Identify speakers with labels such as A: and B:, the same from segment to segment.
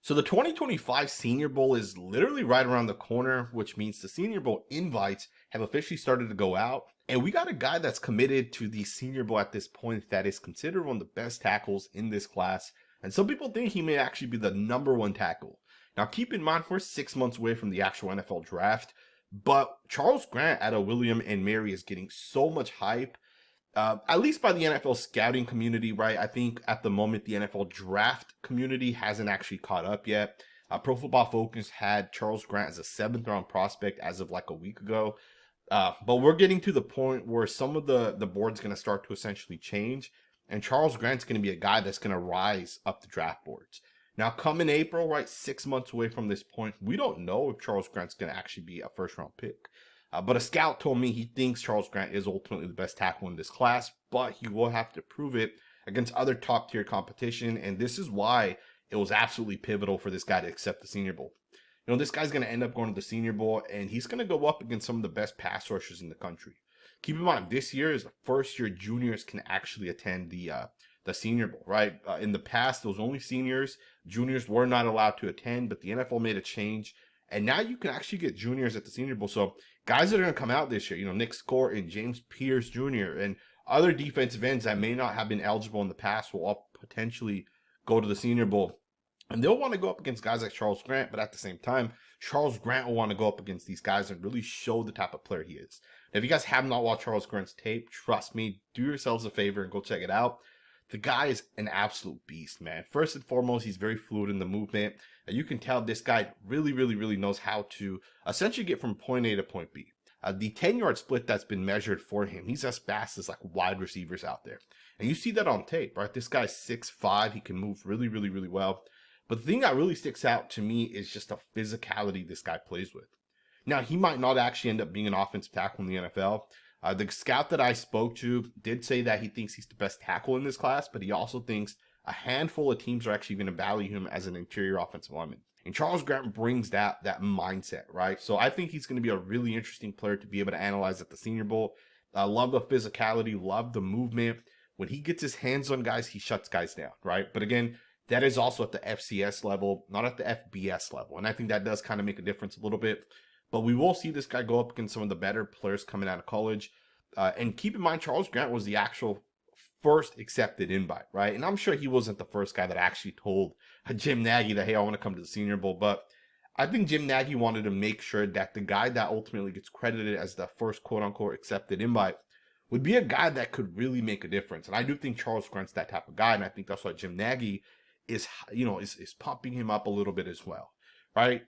A: So the 2025 Senior Bowl is literally right around the corner, which means the Senior Bowl invites have officially started to go out. And we got a guy that's committed to the Senior Bowl at this point that is considered one of the best tackles in this class. And some people think he may actually be the #1 tackle. Now keep in mind, we're 6 months away from the actual NFL draft, but Charles Grant out of William and Mary is getting so much hype. At least by the NFL scouting community, right? I think at the moment the NFL draft community hasn't actually caught up yet. Pro Football Focus had Charles Grant as a 7th-round prospect as of like a week ago. But we're getting to the point where some of the board's going to start to essentially change. And Charles Grant's going to be a guy that's going to rise up the draft boards. Now, come in April, right, 6 months away from this point, we don't know if Charles Grant's going to actually be a first-round pick. But a scout told me he thinks Charles Grant is ultimately the best tackle in this class, but he will have to prove it against other top-tier competition, and this is why it was absolutely pivotal for this guy to accept the Senior Bowl. You know, this guy's going to end up going to the Senior Bowl, and he's going to go up against some of the best pass rushers in the country. Keep in mind, this year is the first year juniors can actually attend the Senior Bowl, right? In the past, it was only seniors. Juniors were not allowed to attend, but the NFL made a change, and now you can actually get juniors at the Senior Bowl. So guys that are going to come out this year, you know, Nick Scott and James Pierce Jr. and other defensive ends that may not have been eligible in the past will all potentially go to the Senior Bowl. And they'll want to go up against guys like Charles Grant, but at the same time, Charles Grant will want to go up against these guys and really show the type of player he is. Now, if you guys have not watched Charles Grant's tape, trust me, do yourselves a favor and go check it out. The guy is an absolute beast, man. First and foremost, he's very fluid in the movement. You can tell this guy really knows how to essentially get from point A to point B. The 10-yard split that's been measured for him, he's as fast as like wide receivers out there. And you see that on tape, right? This guy's 6'5". He can move really well. But the thing that really sticks out to me is just the physicality this guy plays with. Now, he might not actually end up being an offensive tackle in the NFL. The scout that I spoke to did say that he thinks he's the best tackle in this class, but he also thinks a handful of teams are actually going to value him as an interior offensive lineman. And Charles Grant brings that mindset, right? So I think he's going to be a really interesting player to be able to analyze at the Senior Bowl. I love the physicality, love the movement. When he gets his hands on guys, he shuts guys down, right? But again, that is also at the FCS level, not at the FBS level. And I think that does kind of make a difference a little bit. But we will see this guy go up against some of the better players coming out of college. And keep in mind, Charles Grant was the actual first accepted invite, right? And I'm sure he wasn't the first guy that actually told Jim Nagy that, hey, I want to come to the Senior Bowl. But I think Jim Nagy wanted to make sure that the guy that ultimately gets credited as the first quote-unquote accepted invite would be a guy that could really make a difference. And I do think Charles Grant's that type of guy. And I think that's why Jim Nagy is pumping him up a little bit as well, right?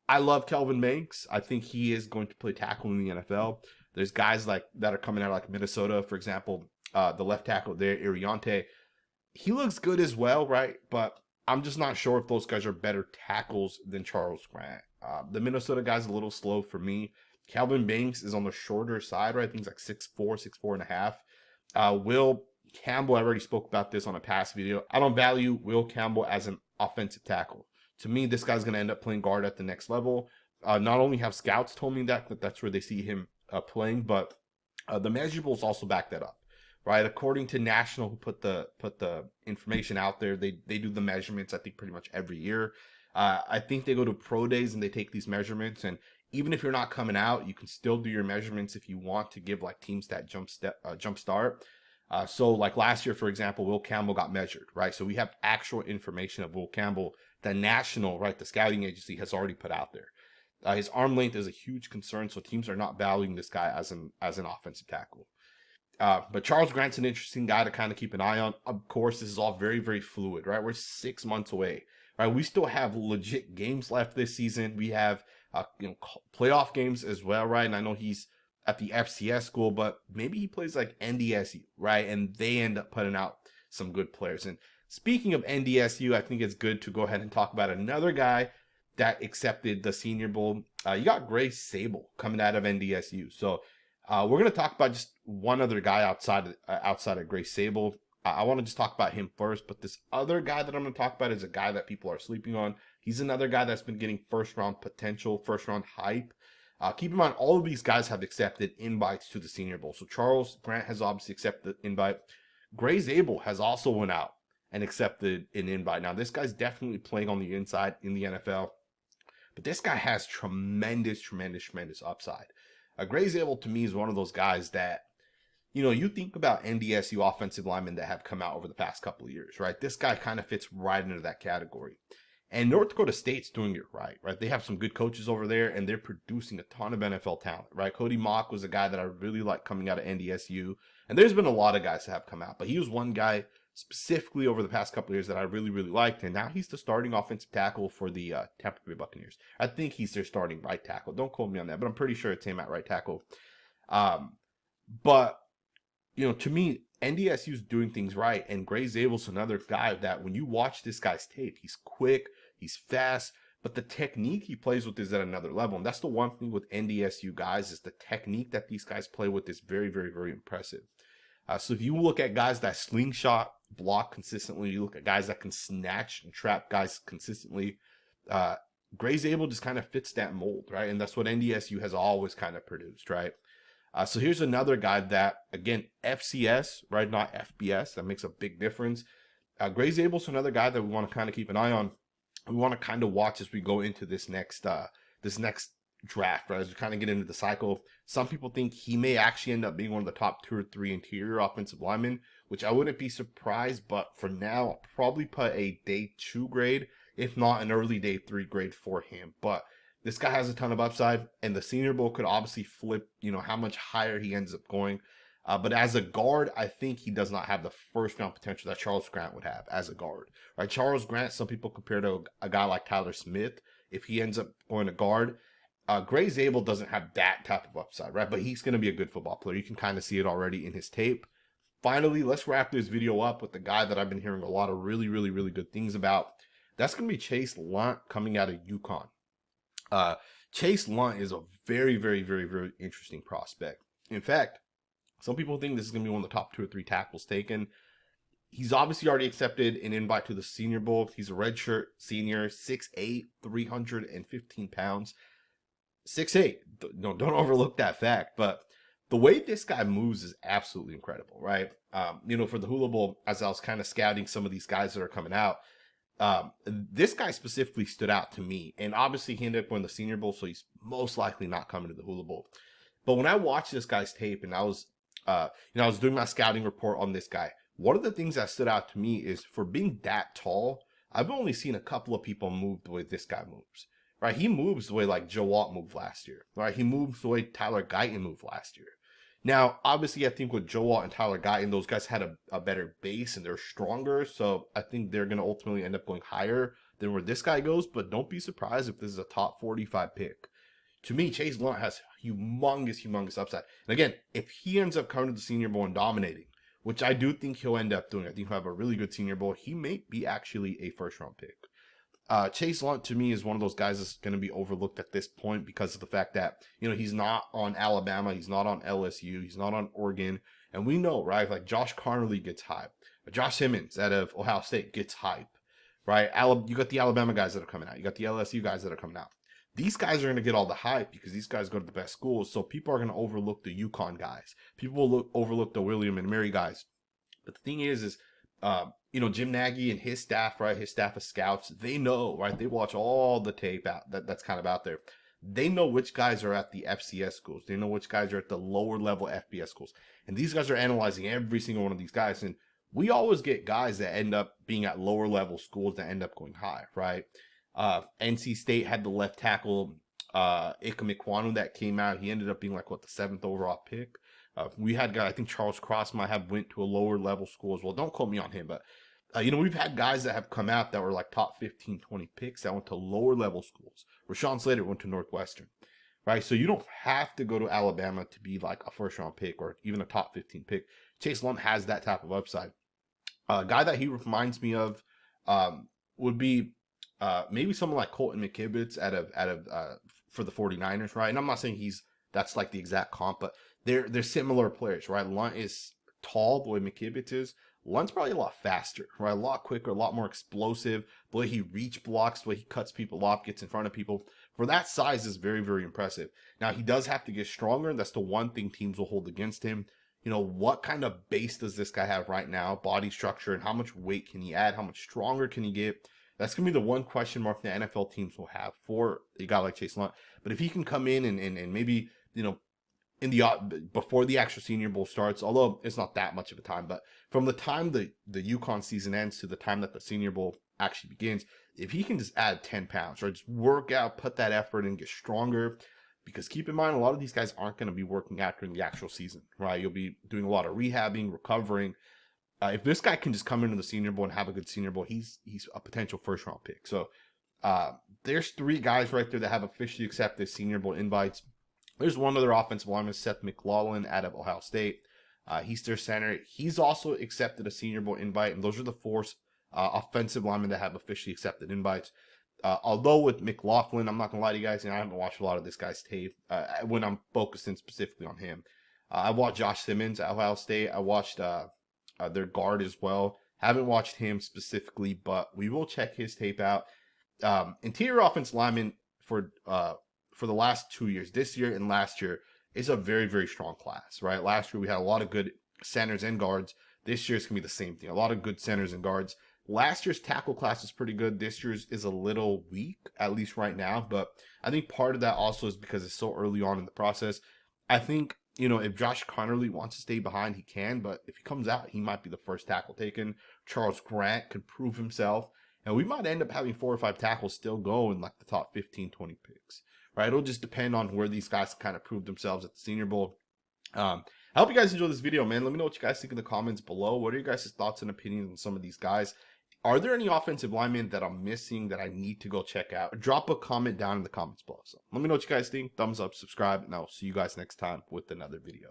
A: I love Kelvin Banks. I think he is going to play tackle in the NFL. There's guys like that are coming out like Minnesota, for example, the left tackle there, Iriante. He looks good as well, right? But I'm just not sure if those guys are better tackles than Charles Grant. The Minnesota guy's a little slow for me. Kelvin Banks is on the shorter side, right? I think he's like 6'4", 6'4 and a half. Will Campbell, I already spoke about this on a past video. I don't value Will Campbell as an offensive tackle. To me, this guy's going to end up playing guard at the next level. Not only have scouts told me that that's where they see him playing, but the measurables also back that up, right? According to National, who put the information out there, they do the measurements, I think, pretty much every year. I think they go to pro days and they take these measurements, and even if you're not coming out, you can still do your measurements if you want to give like teams that jump start. So like last year, for example, Will Campbell got measured, right? So we have actual information of Will Campbell that National, right, the scouting agency has already put out there. His arm length is a huge concern, so teams are not valuing this guy as an offensive tackle. But Charles Grant's an interesting guy to kind of keep an eye on. Of course, this is all very fluid, right? We're 6 months away, right? We still have legit games left this season. We have playoff games as well, right? And I know he's at the FCS school, but maybe he plays like NDSU, right? And they end up putting out some good players. And speaking of NDSU, I think it's good to go ahead and talk about another guy that accepted the Senior Bowl. You got Gray Zabel coming out of NDSU. So we're going to talk about just one other guy outside of Gray Zabel. I want to just talk about him first, but this other guy that I'm going to talk about is a guy that people are sleeping on. He's another guy that's been getting first-round potential, first-round hype. Keep in mind, all of these guys have accepted invites to the Senior Bowl. So Charles Grant has obviously accepted the invite. Gray Zabel has also went out and accepted an invite. Now, this guy's definitely playing on the inside in the NFL, but this guy has tremendous upside. Gray Zabel, to me, is one of those guys that, you think about NDSU offensive linemen that have come out over the past couple of years, right? This guy kind of fits right into that category. And North Dakota State's doing it right? They have some good coaches over there, and they're producing a ton of NFL talent, right? Cody Mock was a guy that I really liked coming out of NDSU. And there's been a lot of guys that have come out, but he was one guy specifically over the past couple of years that I really liked. And now he's the starting offensive tackle for the Tampa Bay Buccaneers. I think he's their starting right tackle. Don't quote me on that, but I'm pretty sure it's him at right tackle. But, to me, NDSU's doing things right. And Gray Zabel's another guy that when you watch this guy's tape, he's quick, he's fast, but the technique he plays with is at another level. And that's the one thing with NDSU guys is the technique that these guys play with is very impressive. So if you look at guys that slingshot block consistently, you look at guys that can snatch and trap guys consistently, Gray Zabel just kind of fits that mold, right? And that's what NDSU has always kind of produced, right? So here's another guy that, again, FCS, right, not FBS. That makes a big difference. Gray Zabel's another guy that we want to kind of keep an eye on. We want to kind of watch as we go into this next draft, right? As we kind of get into the cycle. Some people think he may actually end up being one of the top 2 or 3 interior offensive linemen, which I wouldn't be surprised, but for now, I'll probably put a day 2 grade, if not an early day 3 grade for him. But this guy has a ton of upside, and the Senior Bowl could obviously flip, how much higher he ends up going. But as a guard, I think he does not have the first-round potential that Charles Grant would have as a guard. Right? Charles Grant, some people compare to a guy like Tyler Smith if he ends up going to guard. Gray Zabel doesn't have that type of upside, right? But he's going to be a good football player. You can kind of see it already in his tape. Finally, let's wrap this video up with the guy that I've been hearing a lot of really good things about. That's going to be Chase Lundt coming out of UConn. Chase Lundt is a very interesting prospect. In fact, some people think this is going to be one of the top 2 or 3 tackles taken. He's obviously already accepted an invite to the Senior Bowl. He's a redshirt senior, 6'8", 315 pounds. 6'8". Don't overlook that fact. But the way this guy moves is absolutely incredible, right? For the Hula Bowl, as I was kind of scouting some of these guys that are coming out, this guy specifically stood out to me. And obviously he ended up winning the Senior Bowl, so he's most likely not coming to the Hula Bowl. But when I watched this guy's tape and I was doing my scouting report on this guy, one of the things that stood out to me is for being that tall, I've only seen a couple of people move the way this guy moves. Right? He moves the way like Joe Alt moved last year. Right? He moves the way Tyler Guyton moved last year. Now, obviously, I think with Joe Alt and Tyler Guyton, those guys had a better base and they're stronger. So I think they're going to ultimately end up going higher than where this guy goes. But don't be surprised if this is a top 45 pick. To me, Chase Lundt has humongous upside. And again, if he ends up coming to the Senior Bowl and dominating, which I do think he'll end up doing, I think he'll have a really good Senior Bowl, he may be actually a first-round pick. Chase Lundt, to me, is one of those guys that's going to be overlooked at this point because of the fact that, he's not on Alabama, he's not on LSU, he's not on Oregon. And we know, right, like Josh Carnley gets hype. Josh Simmons out of Ohio State gets hype, right? You got the Alabama guys that are coming out. You got the LSU guys that are coming out. These guys are going to get all the hype because these guys go to the best schools. So people are going to overlook the UConn guys. People will overlook the William and Mary guys. But the thing is Jim Nagy and his staff, right? His staff of scouts, they know, right? They watch all the tape out that's kind of out there. They know which guys are at the FCS schools. They know which guys are at the lower level FBS schools. And these guys are analyzing every single one of these guys. And we always get guys that end up being at lower level schools that end up going high, right? NC State had the left tackle, Ika Mikwanu, that came out. He ended up being the 7th overall pick. We had guys, I think Charles Cross might have went to a lower level school as well. Don't quote me on him, but we've had guys that have come out that were top 15, 20 picks that went to lower level schools. Rashawn Slater went to Northwestern, right? So you don't have to go to Alabama to be a first round pick or even a top 15 pick. Chase Lundt has that type of upside. A guy that he reminds me of would be maybe someone like Colton McKivitz for the 49ers, right? And I'm not saying that's the exact comp, but they're similar players, right? Lundt is tall the way McKivitz is. Lundt's probably a lot faster, right? A lot quicker, a lot more explosive. The way he reach blocks, the way he cuts people off, gets in front of people. For that size is very impressive. Now, he does have to get stronger. That's the one thing teams will hold against him. You know, what kind of base does this guy have right now, body structure, and how much weight can he add? How much stronger can he get? That's going to be the one question mark the NFL teams will have for a guy like Chase Lundt. But if he can come in and maybe, you know, in the before the actual Senior Bowl starts, although it's not that much of a time, but from the time the UConn season ends to the time that the Senior Bowl actually begins, if he can just add 10 pounds, right, just work out, put that effort in, get stronger, because keep in mind, a lot of these guys aren't going to be working out during the actual season, right? You'll be doing a lot of rehabbing, recovering. If this guy can just come into the Senior Bowl and have a good Senior Bowl, he's a potential first-round pick. So there's 3 guys right there that have officially accepted Senior Bowl invites. There's one other offensive lineman, Seth McLaughin, out of Ohio State. He's their center. He's also accepted a Senior Bowl invite, and those are the 4 offensive linemen that have officially accepted invites. Although with McLaughlin, I'm not going to lie to you guys, and I haven't watched a lot of this guy's tape when I'm focusing specifically on him. I watched Josh Simmons at Ohio State. I watched their guard as well. Haven't watched him specifically, but we will check his tape out. Interior offensive lineman for the last 2 years, this year and last year, is a very, very strong class, right? Last year we had a lot of good centers and guards. This year's going to be the same thing. A lot of good centers and guards. Last year's tackle class is pretty good. This year's is a little weak, at least right now. But I think part of that also is because it's so early on in the process. I think, you know, if Josh Connerly wants to stay behind, he can. But if he comes out, he might be the first tackle taken. Charles Grant could prove himself. And we might end up having 4 or 5 tackles still go in like the top 15, 20 picks. Right? It'll just depend on where these guys kind of prove themselves at the Senior Bowl. I hope you guys enjoyed this video, man. Let me know what you guys think in the comments below. What are your guys' thoughts and opinions on some of these guys? Are there any offensive linemen that I'm missing that I need to go check out? Drop a comment down in the comments below. So let me know what you guys think. Thumbs up, subscribe, and I'll see you guys next time with another video.